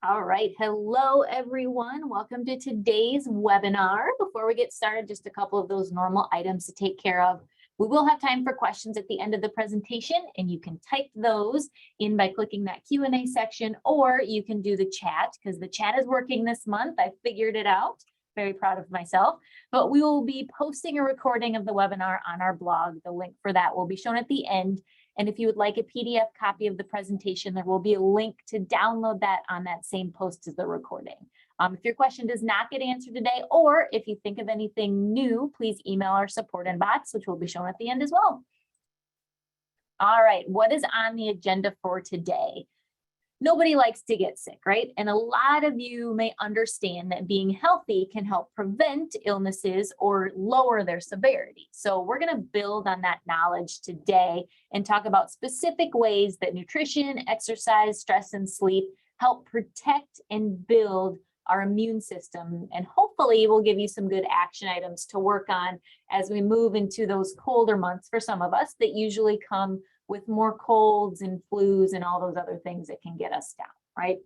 All right. Hello, everyone. Welcome to today's webinar. Before we get started, just a couple of those normal items to take care of. We will have time for questions at the end of the presentation, and you can type those in by clicking that Q&A section, or you can do the chat because the chat is working this month. I figured it out. Very proud of myself. But we will be posting a recording of the webinar on our blog. The link for that will be shown at the end. And if you would like a PDF copy of the presentation, there will be a link to download that on that same post as the recording. If your question does not get answered today, or if you think of anything new, please email our support inbox, which will be shown at the end as well. All right, what is on the agenda for today? Nobody likes to get sick, right? And a lot of you may understand that being healthy can help prevent illnesses or lower their severity. So we're going to build on that knowledge today and talk about specific ways that nutrition, exercise, stress, and sleep help protect and build our immune system. And hopefully we'll give you some good action items to work on as we move into those colder months for some of us that usually come with more colds and flus and all those other things that can get us down, right?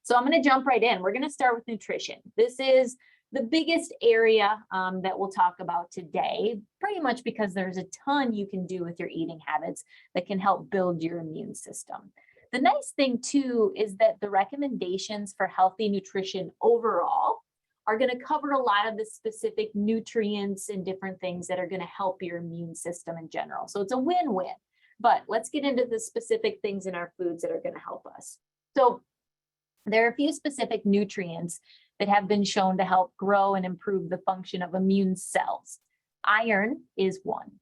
So I'm going to jump right in. We're going to start with nutrition. This is the biggest area that we'll talk about today, pretty much because there's a ton you can do with your eating habits that can help build your immune system. The nice thing too is that the recommendations for healthy nutrition overall are going to cover a lot of the specific nutrients and different things that are going to help your immune system in general. So it's a win-win. But let's get into the specific things in our foods that are going to help us. So there are a few specific nutrients that have been shown to help grow and improve the function of immune cells. Iron is one.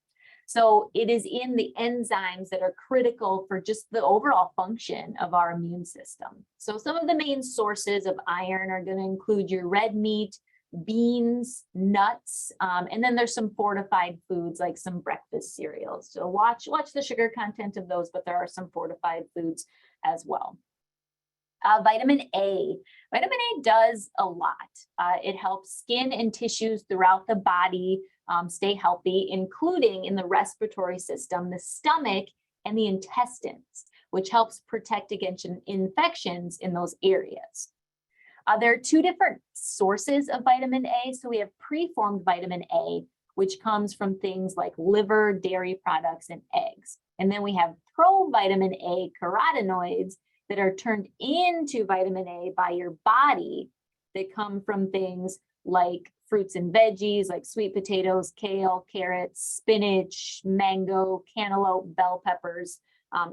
So it is in the enzymes that are critical for just the overall function of our immune system. So some of the main sources of iron are going to include your red meat, beans, nuts, and then there's some fortified foods like some breakfast cereals. So watch the sugar content of those, but there are some fortified foods as well. Vitamin A. Vitamin A does a lot. It helps skin and tissues throughout the body stay healthy, including in the respiratory system, the stomach, and the intestines, which helps protect against infections in those areas. There are two different sources of vitamin A. So we have preformed vitamin A, which comes from things like liver, dairy products, and eggs. And then we have provitamin A carotenoids that are turned into vitamin A by your body that come from things like fruits and veggies like sweet potatoes, kale, carrots, spinach, mango, cantaloupe, bell peppers.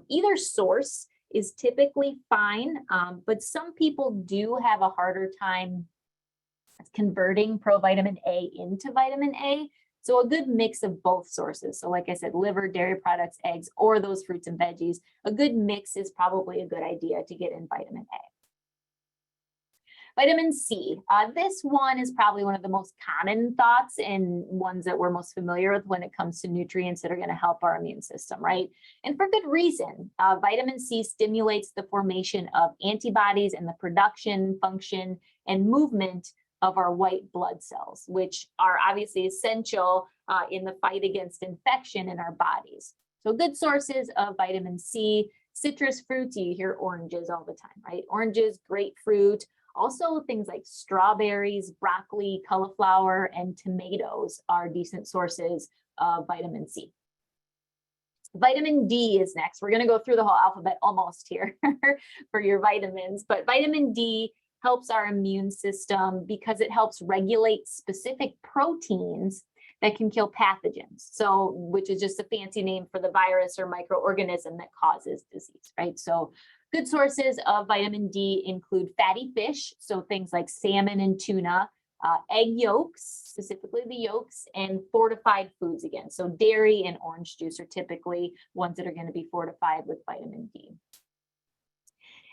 Either source is typically fine, but some people do have a harder time converting provitamin A into vitamin A. So a good mix of both sources. So like I said, liver, dairy products, eggs, or those fruits and veggies, a good mix is probably a good idea to get in vitamin A. Vitamin C. This one is probably one of the most common thoughts and ones that we're most familiar with when it comes to nutrients that are going to help our immune system, right? And for good reason. Vitamin C stimulates the formation of antibodies and the production, function, and movement of our white blood cells, which are obviously essential in the fight against infection in our bodies. So good sources of vitamin C, citrus fruits, you hear oranges all the time, right? Oranges, grapefruit, also things like strawberries, broccoli, cauliflower, and tomatoes are decent sources of vitamin C. Vitamin D is next. We're going to go through the whole alphabet almost here for your vitamins, but vitamin D helps our immune system because it helps regulate specific proteins that can kill pathogens. So, which is just a fancy name for the virus or microorganism that causes disease, right? So good sources of vitamin D include fatty fish, so things like salmon and tuna, egg yolks, specifically the yolks, and fortified foods again. So dairy and orange juice are typically ones that are going to be fortified with vitamin D.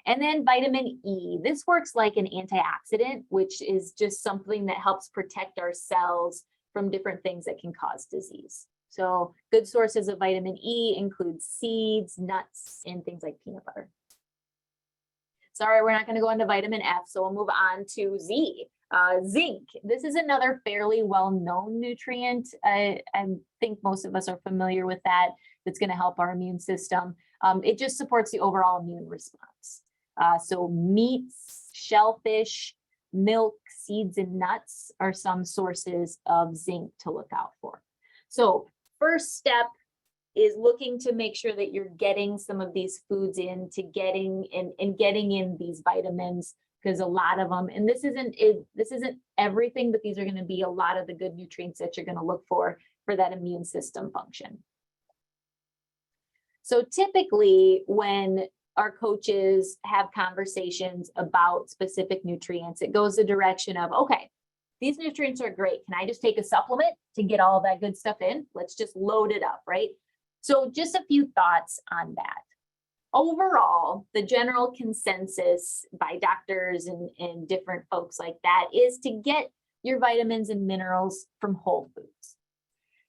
And then vitamin E. This works like an antioxidant, which is just something that helps protect our cells from different things that can cause disease. So good sources of vitamin E include seeds, nuts, and things like peanut butter. Sorry, we're not going to go into vitamin F, so we'll move on to Z. Zinc. This is another fairly well-known nutrient. I think most of us are familiar with that. That's going to help our immune system. It just supports the overall immune response. So meats, shellfish, milk, seeds, and nuts are some sources of zinc to look out for. So first step is looking to make sure that you're getting some of these foods in, to getting in these vitamins, because a lot of them, and this isn't everything, but these are going to be a lot of the good nutrients that you're going to look for that immune system function. So typically when our coaches have conversations about specific nutrients, it goes the direction of, okay, these nutrients are great. Can I just take a supplement to get all that good stuff in? Let's just load it up, right? So just a few thoughts on that. Overall, the general consensus by doctors and different folks like that is to get your vitamins and minerals from whole foods.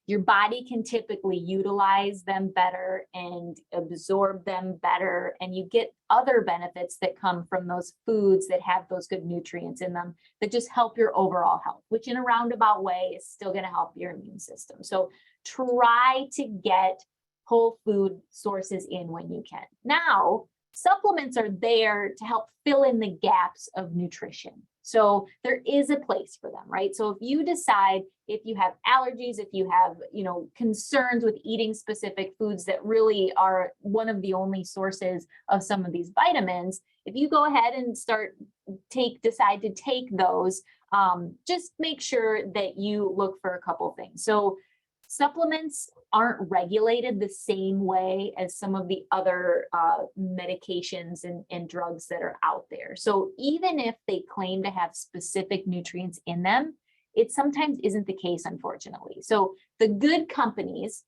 Your body can typically utilize them better and absorb them better, and you get other benefits that come from those foods that have those good nutrients in them that just help your overall health, which in a roundabout way is still going to help your immune system. So try to get whole food sources in when you can. Now, supplements are there to help fill in the gaps of nutrition. So there is a place for them, right? So if you decide, if you have allergies, if you have, concerns with eating specific foods that really are one of the only sources of some of these vitamins, if you go ahead and decide to take those, just make sure that you look for a couple things. So supplements aren't regulated the same way as some of the other medications and drugs that are out there. So even if they claim to have specific nutrients in them, it sometimes isn't the case, unfortunately. So the good companies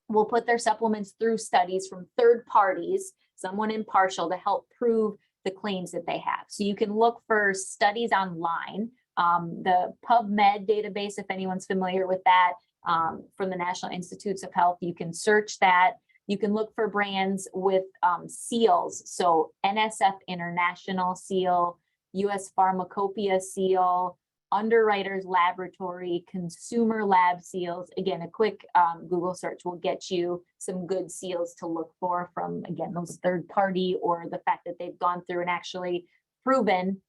will put their supplements through studies from third parties, someone impartial, to help prove the claims that they have. So you can look for studies online, the PubMed database, if anyone's familiar with that, from the National Institutes of Health. You can search that. You can look for brands with seals. So NSF International seal, US Pharmacopoeia seal, Underwriters Laboratory, Consumer Lab seals. Again, a quick Google search will get you some good seals to look for from, again, those third party, or the fact that they've gone through and actually proven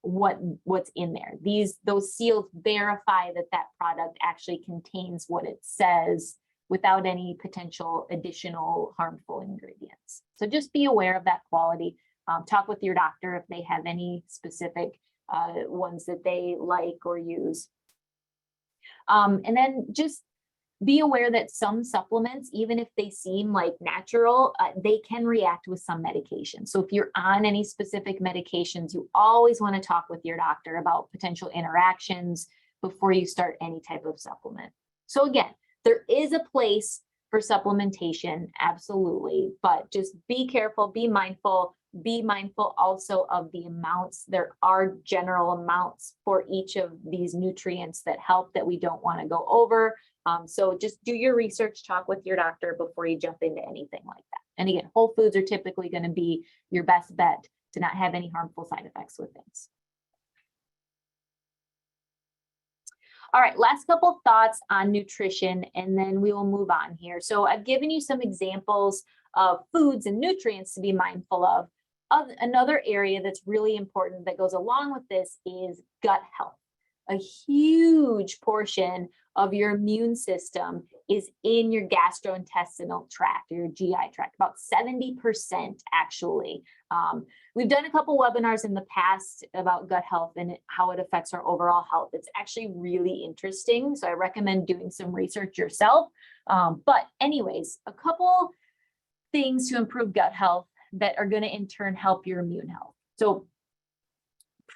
what's in there. Those seals verify that product actually contains what it says without any potential additional harmful ingredients. So just be aware of that quality. Talk with your doctor if they have any specific ones that they like or use. And then just be aware that some supplements, even if they seem like natural, they can react with some medications. So if you're on any specific medications, you always want to talk with your doctor about potential interactions before you start any type of supplement. So again, there is a place for supplementation, absolutely, but just be careful, be mindful also of the amounts. There are general amounts for each of these nutrients that help that we don't want to go over. So just do your research, talk with your doctor before you jump into anything like that. And again, whole foods are typically going to be your best bet to not have any harmful side effects with things. All right, last couple thoughts on nutrition, and then we will move on here. So I've given you some examples of foods and nutrients to be mindful of. Another area that's really important that goes along with this is gut health. A huge portion of your immune system is in your gastrointestinal tract, or your GI tract, about 70% actually. We've done a couple webinars in the past about gut health and how it affects our overall health. It's actually really interesting, so I recommend doing some research yourself. But anyways, a couple things to improve gut health that are going to in turn help your immune health. So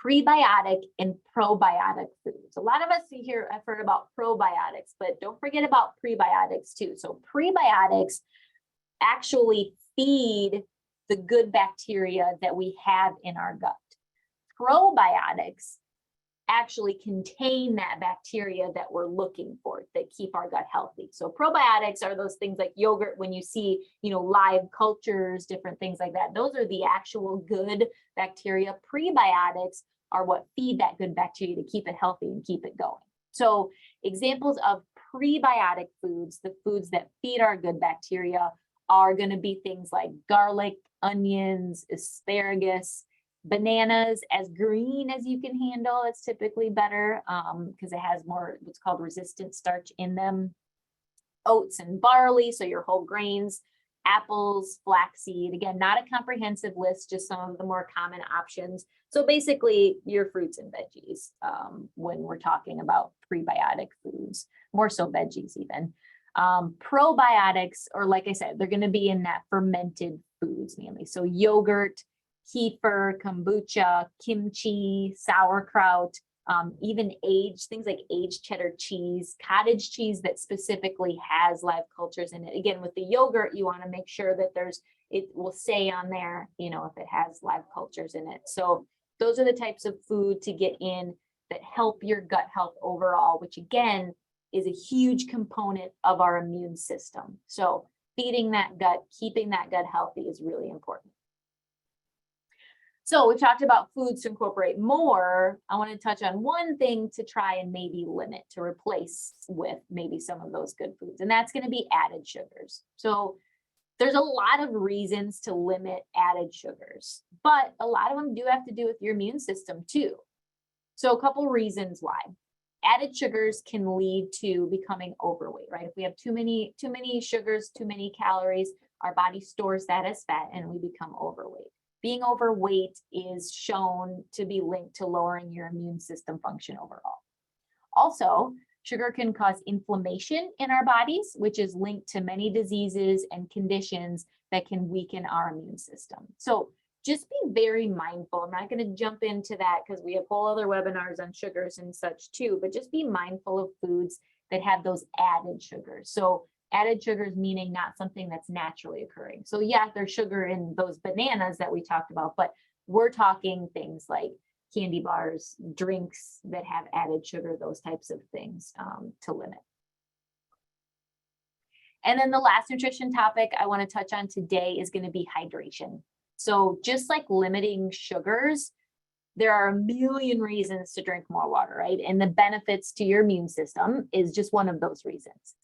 prebiotic and probiotic foods. A lot of us here have heard about probiotics, but don't forget about prebiotics too. So prebiotics actually feed the good bacteria that we have in our gut. Probiotics actually contain that bacteria that we're looking for that keep our gut healthy. So probiotics are those things like yogurt, when you see, live cultures, different things like that. Those are the actual good bacteria. Prebiotics are what feed that good bacteria to keep it healthy and keep it going. So examples of prebiotic foods, the foods that feed our good bacteria, are going to be things like garlic, onions, asparagus, bananas as green as you can handle. It's typically better because it has more what's called resistant starch in them. Oats and barley, so your whole grains, apples, flaxseed. Again, not a comprehensive list, just some of the more common options. So basically your fruits and veggies when we're talking about prebiotic foods, more so veggies even. Probiotics, or like I said, they're going to be in that fermented foods mainly. So yogurt, kefir, kombucha, kimchi, sauerkraut, even aged, things like aged cheddar cheese, cottage cheese that specifically has live cultures in it. Again, with the yogurt, you want to make sure that it will say on there, you know, if it has live cultures in it. So those are the types of food to get in that help your gut health overall, which again, is a huge component of our immune system. So feeding that gut, keeping that gut healthy is really important. So we've talked about foods to incorporate more. I want to touch on one thing to try and maybe limit, to replace with maybe some of those good foods, and that's going to be added sugars. So there's a lot of reasons to limit added sugars, but a lot of them do have to do with your immune system too. So a couple reasons why. Added sugars can lead to becoming overweight, right? If we have too many sugars, too many calories, our body stores that as fat and we become overweight. Being overweight is shown to be linked to lowering your immune system function overall. Also, sugar can cause inflammation in our bodies, which is linked to many diseases and conditions that can weaken our immune system. So just be very mindful. I'm not going to jump into that because we have whole other webinars on sugars and such too, but just be mindful of foods that have those added sugars. So added sugars meaning not something that's naturally occurring. So yeah, there's sugar in those bananas that we talked about, but we're talking things like candy bars, drinks that have added sugar, those types of things to limit. And then the last nutrition topic I want to touch on today is going to be hydration. So just like limiting sugars, there are a million reasons to drink more water, right? And the benefits to your immune system is just one of those reasons.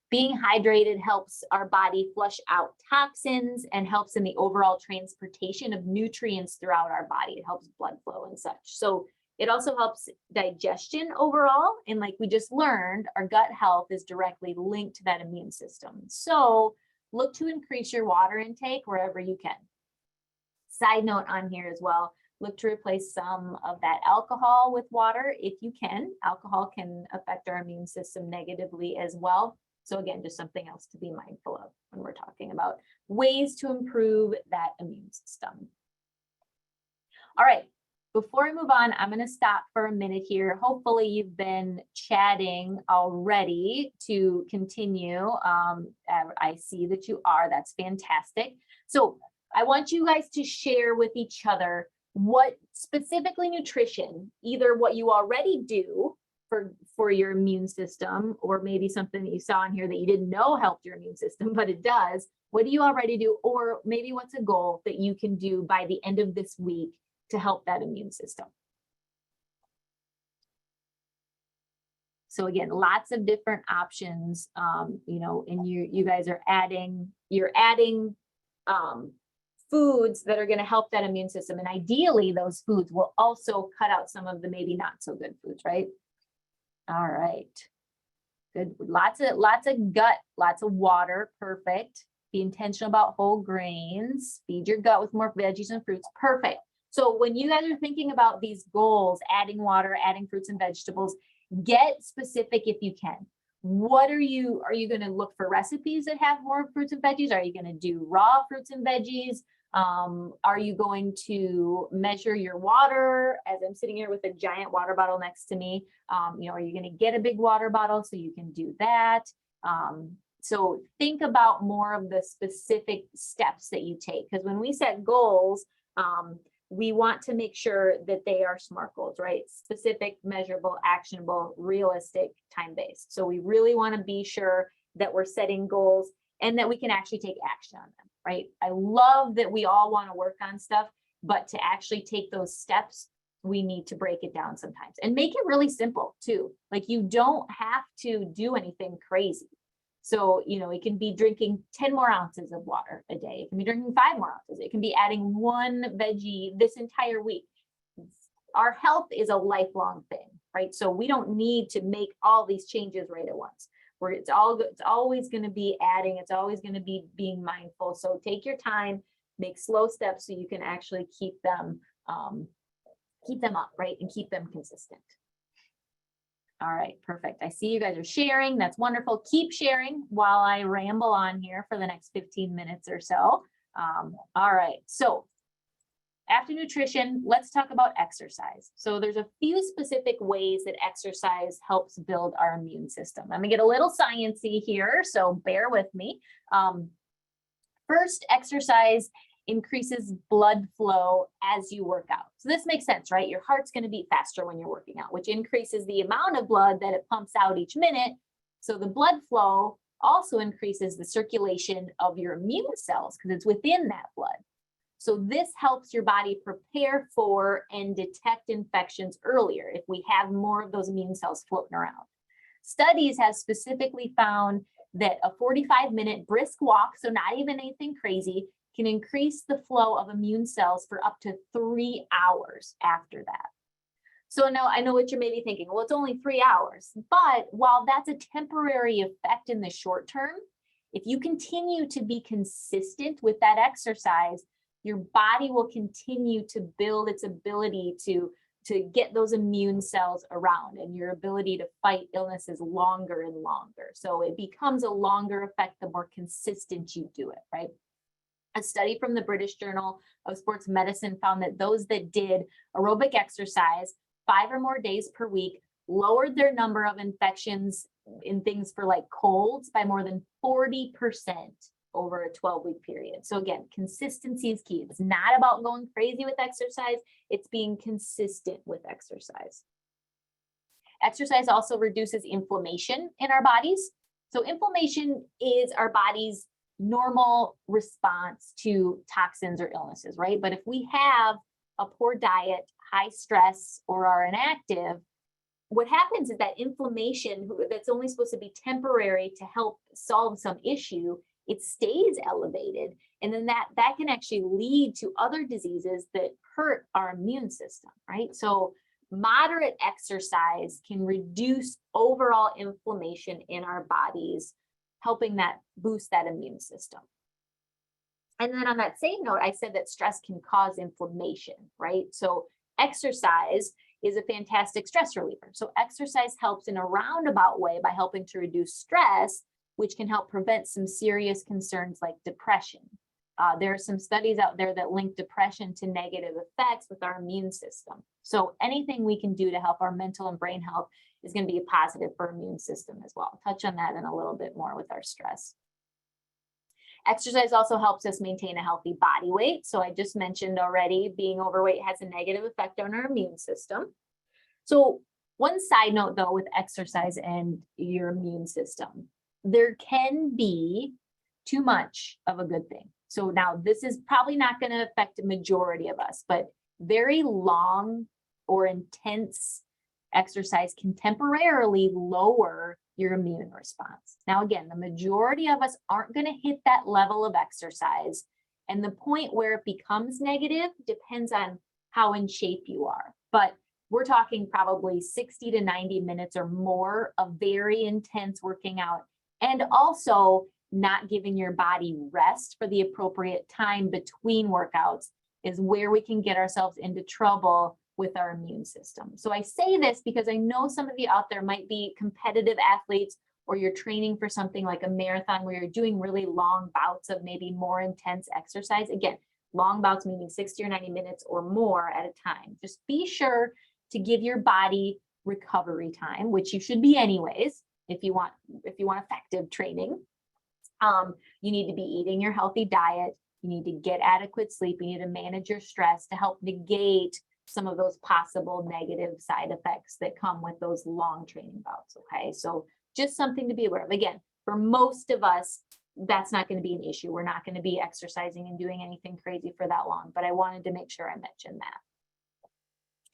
Being hydrated helps our body flush out toxins and helps in the overall transportation of nutrients throughout our body. It helps blood flow and such. So it also helps digestion overall. And like we just learned, our gut health is directly linked to that immune system. So look to increase your water intake wherever you can. Side note on here as well, look to replace some of that alcohol with water if you can. Alcohol can affect our immune system negatively as well. So again, just something else to be mindful of when we're talking about ways to improve that immune system. All right, before I move on, I'm going to stop for a minute here. Hopefully you've been chatting already to continue. I see that you are. That's fantastic. So I want you guys to share with each other what specifically nutrition, either what you already do for your immune system, or maybe something that you saw in here that you didn't know helped your immune system, but it does. What do you already do? Or maybe what's a goal that you can do by the end of this week to help that immune system? So again, lots of different options, you know, and you guys are adding, foods that are going to help that immune system. And ideally those foods will also cut out some of the maybe not so good foods, right? All right. Good. Lots of gut, lots of water. Perfect. Be intentional about whole grains. Feed your gut with more veggies and fruits. Perfect. So when you guys are thinking about these goals, adding water, adding fruits and vegetables, get specific if you can. What are you going to look for recipes that have more fruits and veggies? Are you going to do raw fruits and veggies? Are you going to measure your water? As I'm sitting here with a giant water bottle next to me, you know, are you going to get a big water bottle so you can do that? So think about more of the specific steps that you take, because when we set goals, we want to make sure that they are SMART goals, right? Specific, measurable, actionable, realistic, time-based. So we really want to be sure that we're setting goals and that we can actually take action on them, right? I love that we all want to work on stuff, but to actually take those steps, we need to break it down sometimes and make it really simple too. Like you don't have to do anything crazy. So, it can be drinking 10 more ounces of water a day. It can be drinking 5 more ounces. It can be adding 1 veggie this entire week. Our health is a lifelong thing, right? So we don't need to make all these changes right at once. It's always going to be adding. It's always going to be being mindful. So take your time, make slow steps so you can actually keep them up, right? And keep them consistent. All right, perfect. I see you guys are sharing. That's wonderful. Keep sharing while I ramble on here for the next 15 minutes or so. All right, so after nutrition, let's talk about exercise. So there's a few specific ways that exercise helps build our immune system. I'm gonna get a little sciencey here, so bear with me. First, exercise increases blood flow as you work out. So this makes sense, right? Your heart's going to beat faster when you're working out, which increases the amount of blood that it pumps out each minute. So the blood flow also increases the circulation of your immune cells because it's within that blood. So this helps your body prepare for and detect infections earlier if we have more of those immune cells floating around. Studies have specifically found that a 45-minute brisk walk, so not even anything crazy, can increase the flow of immune cells for up to 3 hours after that. So now I know what you're maybe thinking, well, it's only 3 hours, but while that's a temporary effect in the short term, if you continue to be consistent with that exercise, your body will continue to build its ability to get those immune cells around and your ability to fight illnesses longer and longer. So it becomes a longer effect the more consistent you do it, right? A study from the British Journal of Sports Medicine found that those that did aerobic exercise 5 or more days per week lowered their number of infections in things for like colds by more than 40% over a 12-week period. So again, consistency is key. It's not about going crazy with exercise. It's being consistent with exercise. Exercise also reduces inflammation in our bodies. So inflammation is our body's normal response to toxins or illnesses, right? But if we have a poor diet, high stress, or are inactive, what happens is that inflammation that's only supposed to be temporary to help solve some issue, it stays elevated. And then that can actually lead to other diseases that hurt our immune system, right? So moderate exercise can reduce overall inflammation in our bodies, helping that boost that immune system. And then on that same note, I said that stress can cause inflammation, right? So exercise is a fantastic stress reliever. So exercise helps in a roundabout way by helping to reduce stress, which can help prevent some serious concerns like depression. There are some studies out there that link depression to negative effects with our immune system. So anything we can do to help our mental and brain health is going to be a positive for our immune system as well. I'll touch on that in a little bit more with our stress. Exercise also helps us maintain a healthy body weight. So I just mentioned already, being overweight has a negative effect on our immune system. So one side note though, with exercise and your immune system, there can be too much of a good thing. So now this is probably not going to affect the majority of us, but very long or intense exercise can temporarily lower your immune response. Now, again, the majority of us aren't going to hit that level of exercise. And the point where it becomes negative depends on how in shape you are. But we're talking probably 60 to 90 minutes or more of very intense working out, and also not giving your body rest for the appropriate time between workouts is where we can get ourselves into trouble with our immune system. So I say this because I know some of you out there might be competitive athletes, or you're training for something like a marathon where you're doing really long bouts of maybe more intense exercise. Again, long bouts meaning 60 or 90 minutes or more at a time. Just be sure to give your body recovery time, which you should be anyways, if you want effective training. You need to be eating your healthy diet. You need to get adequate sleep. You need to manage your stress to help negate some of those possible negative side effects that come with those long training bouts. Okay, so just something to be aware of. Again, for most of us, that's not going to be an issue. We're not going to be exercising and doing anything crazy for that long, but I wanted to make sure I mentioned that.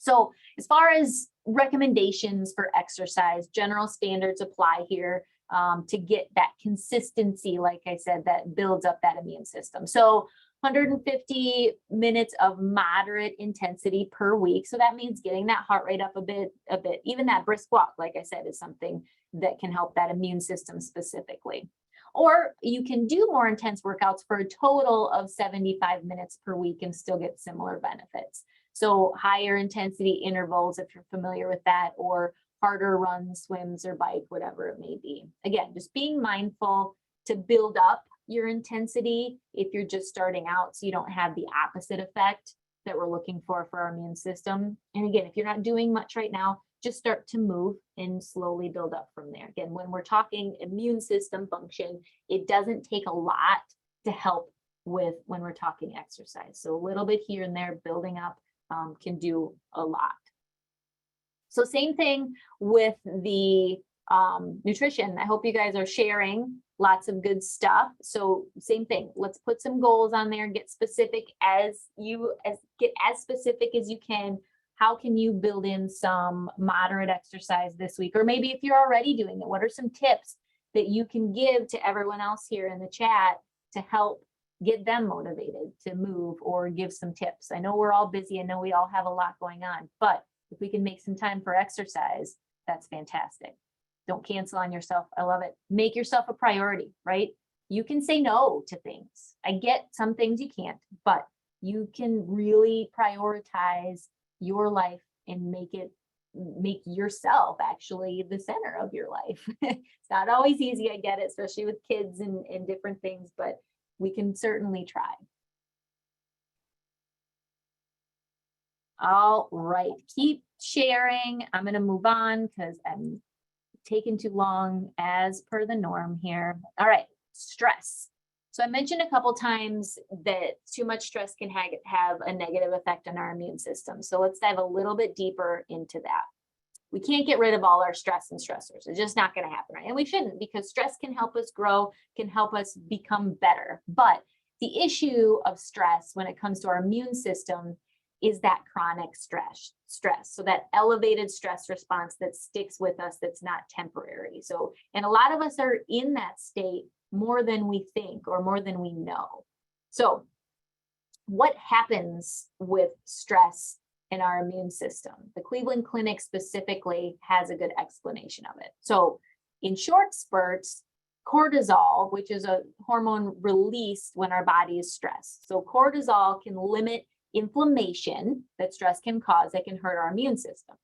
So as far as recommendations for exercise, general standards apply here to get that consistency, like I said, that builds up that immune system. So 150 minutes of moderate intensity per week. So that means getting that heart rate up a bit. Even that brisk walk, like I said, is something that can help that immune system specifically. Or you can do more intense workouts for a total of 75 minutes per week and still get similar benefits. So higher intensity intervals, if you're familiar with that, or harder runs, swims, or bike, whatever it may be. Again, just being mindful to build up your intensity if you're just starting out, so you don't have the opposite effect that we're looking for our immune system. And again, if you're not doing much right now, just start to move and slowly build up from there. Again, when we're talking immune system function, it doesn't take a lot to help with when we're talking exercise. So a little bit here and there building up can do a lot. So same thing with the nutrition. I hope you guys are sharing lots of good stuff. So same thing, let's put some goals on there, get specific get as specific as you can. How can you build in some moderate exercise this week? Or maybe if you're already doing it, what are some tips that you can give to everyone else here in the chat to help get them motivated to move, or give some tips? I know we're all busy. I know we all have a lot going on, but if we can make some time for exercise, that's fantastic. Don't cancel on yourself. I love it. Make yourself a priority, right? You can say no to things. I get some things you can't, but you can really prioritize your life and make yourself actually the center of your life. It's not always easy, I get it, especially with kids and different things, but we can certainly try. All right, keep sharing. I'm going to move on because I'm taking too long as per the norm here. All right, stress. So I mentioned a couple times that too much stress can have a negative effect on our immune system. So let's dive a little bit deeper into that. We can't get rid of all our stress and stressors. It's just not going to happen, right? And we shouldn't, because stress can help us grow, can help us become better. But the issue of stress when it comes to our immune system is that chronic stress. So that elevated stress response that sticks with us, that's not temporary. So, and a lot of us are in that state more than we think or more than we know. So what happens with stress in our immune system? The Cleveland Clinic specifically has a good explanation of it. So in short spurts, cortisol, which is a hormone released when our body is stressed. So cortisol can limit inflammation that stress can cause that can hurt our immune system.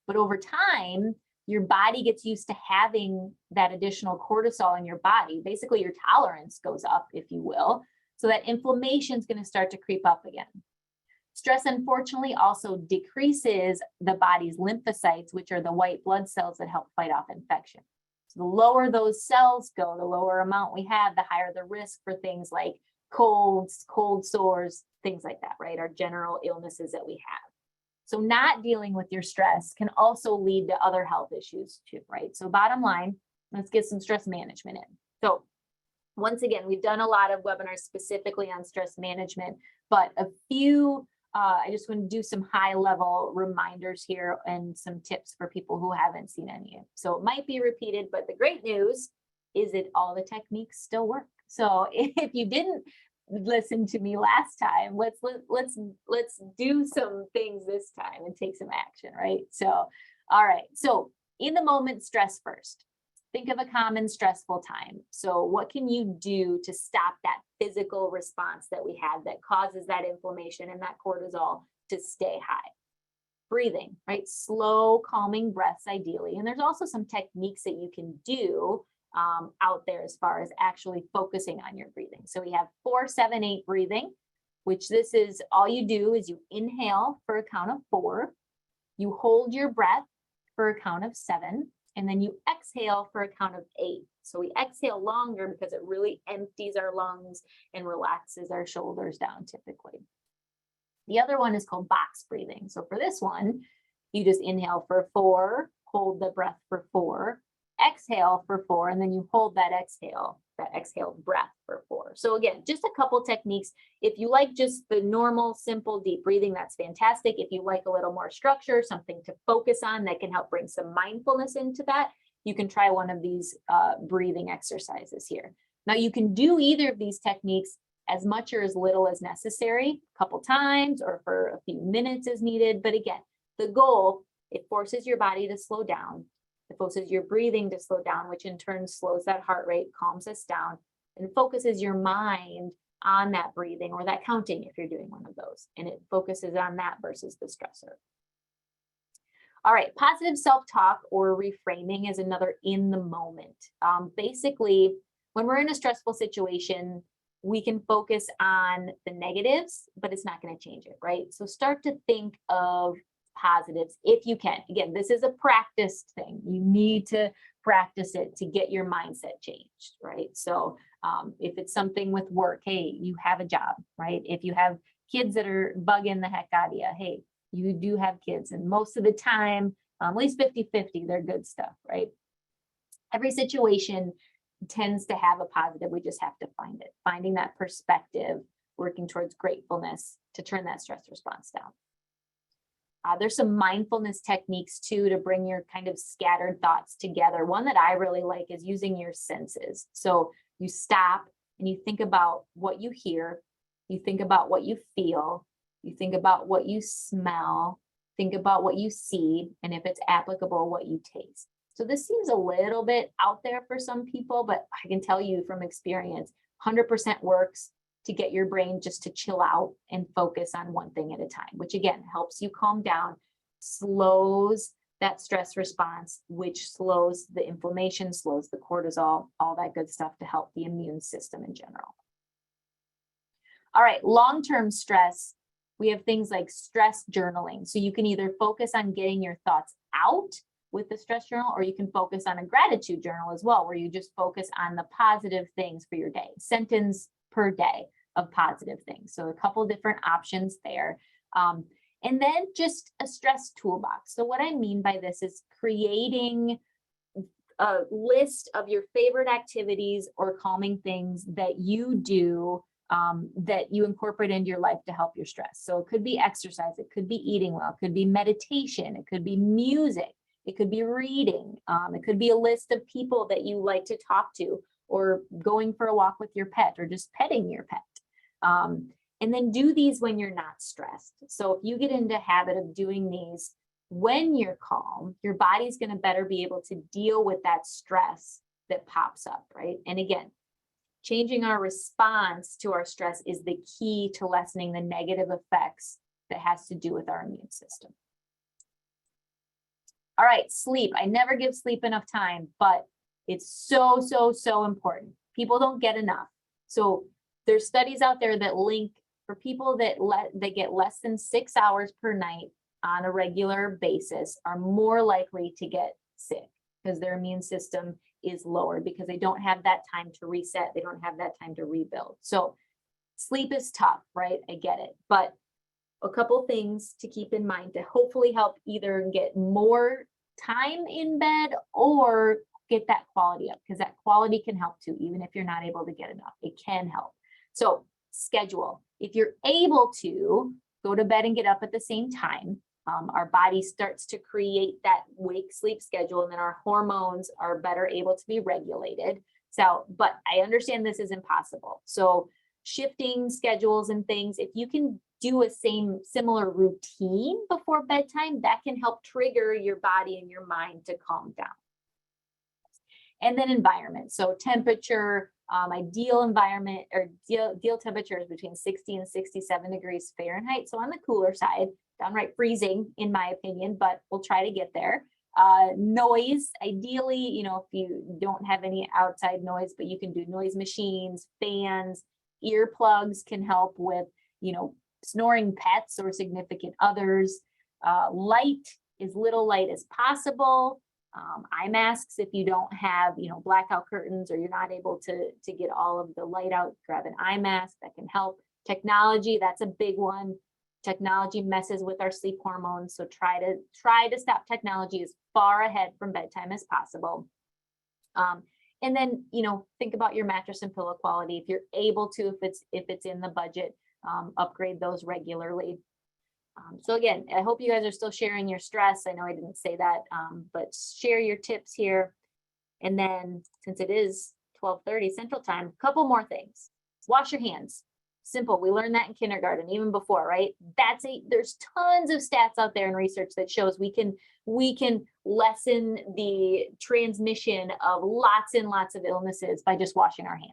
But over time, your body gets used to having that additional cortisol in your body. Basically, your tolerance goes up, if you will. So that inflammation is going to start to creep up again. Stress, unfortunately, also decreases the body's lymphocytes, which are the white blood cells that help fight off infection. So the lower those cells go, the lower amount we have, the higher the risk for things like colds, cold sores, things like that, right? Our general illnesses that we have. So not dealing with your stress can also lead to other health issues too, right? So bottom line, let's get some stress management in. So once again, we've done a lot of webinars specifically on stress management, but a few, I just want to do some high level reminders here and some tips for people who haven't seen any. So it might be repeated, but the great news is that all the techniques still work. So if you didn't listen to me last time, let's do some things this time and take some action, right? So, all right. So in the moment, stress first. Think of a common stressful time. So what can you do to stop that physical response that we have that causes that inflammation and that cortisol to stay high? Breathing, right? Slow, calming breaths ideally. And there's also some techniques that you can do out there as far as actually focusing on your breathing. So we have 4-7-8 breathing, which this is all you do is you inhale for a count of 4, you hold your breath for a count of 7, and then you exhale for a count of 8. So we exhale longer because it really empties our lungs and relaxes our shoulders down typically. The other one is called box breathing. So for this one, you just inhale for 4, hold the breath for 4, exhale for 4, and then you hold that exhale that exhaled breath for 4. So again, just a couple techniques. If you like just the normal, simple, deep breathing, that's fantastic. If you like a little more structure, something to focus on that can help bring some mindfulness into that, you can try one of these breathing exercises here. Now you can do either of these techniques as much or as little as necessary, a couple times or for a few minutes as needed. But again, the goal, it forces your body to slow down. It forces your breathing to slow down, which in turn slows that heart rate, calms us down, and focuses your mind on that breathing or that counting if you're doing one of those. And it focuses on that versus the stressor. All right, positive self-talk or reframing is another in the moment. Basically, when we're in a stressful situation, we can focus on the negatives, but it's not going to change it, right? So start to think of positives if you can. Again, this is a practice thing. You need to practice it to get your mindset changed, right? So if it's something with work, hey, you have a job, right? If you have kids that are bugging the heck out of you, hey, you do have kids, and most of the time, at least 50-50, they're good stuff, right? Every situation tends to have a positive. We just have to find it, finding that perspective, working towards gratefulness to turn that stress response down. There's some mindfulness techniques too to bring your kind of scattered thoughts together. One that I really like is using your senses. So you stop and you think about what you hear, you think about what you feel, you think about what you smell, think about what you see, and if it's applicable, what you taste. So this seems a little bit out there for some people, but I can tell you from experience, 100% works to get your brain just to chill out and focus on one thing at a time, which again, helps you calm down, slows that stress response, which slows the inflammation, slows the cortisol, all that good stuff to help the immune system in general. All right, long-term stress, we have things like stress journaling. So you can either focus on getting your thoughts out with the stress journal, or you can focus on a gratitude journal as well, where you just focus on the positive things for your day, sentence per day of positive things. So a couple different options there. And then just a stress toolbox. So what I mean by this is creating a list of your favorite activities or calming things that you do that you incorporate into your life to help your stress. So it could be exercise, it could be eating well, it could be meditation, it could be music, it could be reading, it could be a list of people that you like to talk to, or going for a walk with your pet, or just petting your pet. And then do these when you're not stressed. So if you get into a habit of doing these when you're calm, your body's going to better be able to deal with that stress that pops up, right? And again, changing our response to our stress is the key to lessening the negative effects that has to do with our immune system. All right, sleep. I never give sleep enough time, but it's so, so, so important. People don't get enough. So there's studies out there that link for people that get less than 6 hours per night on a regular basis are more likely to get sick because their immune system is lower, because they don't have that time to reset. They don't have that time to rebuild. So sleep is tough, right? I get it. But a couple things to keep in mind to hopefully help either get more time in bed or get that quality up, because that quality can help too, even if you're not able to get enough. It can help. So schedule. If you're able to go to bed and get up at the same time, our body starts to create that wake sleep schedule, and then our hormones are better able to be regulated. So, but I understand this is impossible. So shifting schedules and things, if you can do a similar routine before bedtime, that can help trigger your body and your mind to calm down. And then environment. So temperature, ideal environment or ideal temperature is between 60 and 67 degrees Fahrenheit. So on the cooler side, downright freezing in my opinion, but we'll try to get there. Noise, ideally, you know, if you don't have any outside noise, but you can do noise machines, fans, earplugs can help with, you know, snoring pets or significant others. Light, as little light as possible. Eye masks, if you don't have, you know, blackout curtains or you're not able to get all of the light out, grab an eye mask, that can help. Technology, that's a big one. Technology messes with our sleep hormones, so try to stop technology as far ahead from bedtime as possible. And then, think about your mattress and pillow quality. If you're able to, if it's in the budget, upgrade those regularly. So again, I hope you guys are still sharing your stress. I know I didn't say that, but share your tips here. And then since it is 12:30 Central Time, a couple more things. Wash your hands. Simple. We learned that in kindergarten, even before, right? There's tons of stats out there and research that shows we can lessen the transmission of lots and lots of illnesses by just washing our hands.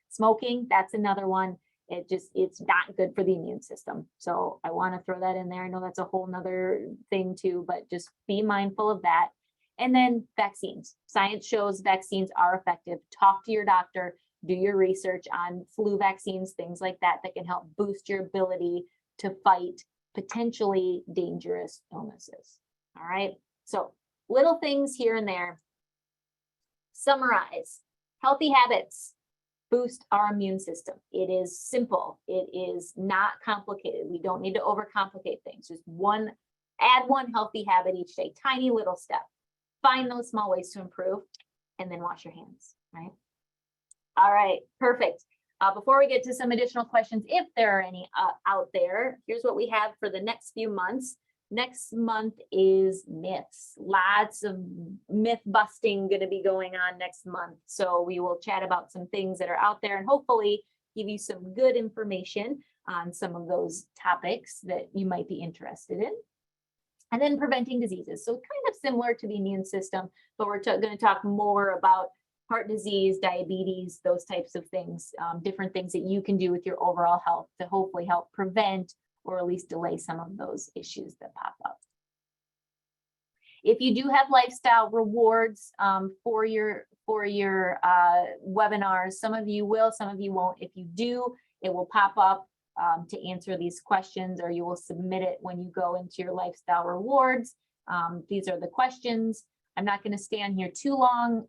Smoking, that's another one. It's not good for the immune system. So I want to throw that in there. I know that's a whole nother thing too, but just be mindful of that. And then vaccines. Science shows vaccines are effective. Talk to your doctor, do your research on flu vaccines, things like that, that can help boost your ability to fight potentially dangerous illnesses. All right. So little things here and there. Summarize. Healthy habits boost our immune system. It is simple. It is not complicated. We don't need to overcomplicate things. Just add one healthy habit each day, tiny little step. Find those small ways to improve, and then wash your hands, right? All right, perfect. Before we get to some additional questions, if there are any out there, here's what we have for the next few months. Next month is myths. Lots of myth busting going to be going on next month. So we will chat about some things that are out there and hopefully give you some good information on some of those topics that you might be interested in. And then preventing diseases. So kind of similar to the immune system, but we're going to talk more about heart disease, diabetes, those types of things, different things that you can do with your overall health to hopefully help prevent or at least delay some of those issues that pop up. If you do have lifestyle rewards for your webinars, some of you will, some of you won't. If you do, it will pop up to answer these questions, or you will submit it when you go into your lifestyle rewards. These are the questions. I'm not going to stay on here too long,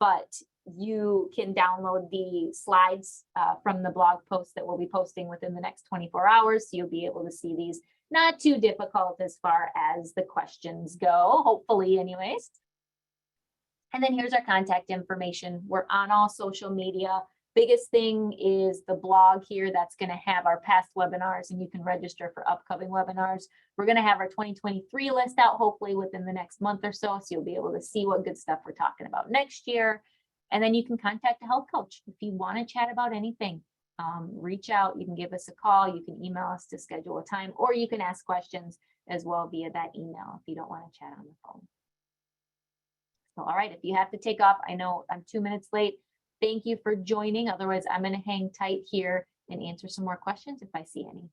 but you can download the slides from the blog post that we'll be posting within the next 24 hours. So you'll be able to see these. Not too difficult as far as the questions go, hopefully anyways. And then here's our contact information. We're on all social media. Biggest thing is the blog here that's going to have our past webinars, and you can register for upcoming webinars. We're going to have our 2023 list out hopefully within the next month or so you'll be able to see what good stuff we're talking about next year. And then you can contact a health coach if you want to chat about anything. Reach out. You can give us a call. You can email us to schedule a time, or you can ask questions as well via that email if you don't want to chat on the phone. So, all right, if you have to take off, I know I'm 2 minutes late. Thank you for joining. Otherwise, I'm going to hang tight here and answer some more questions if I see any.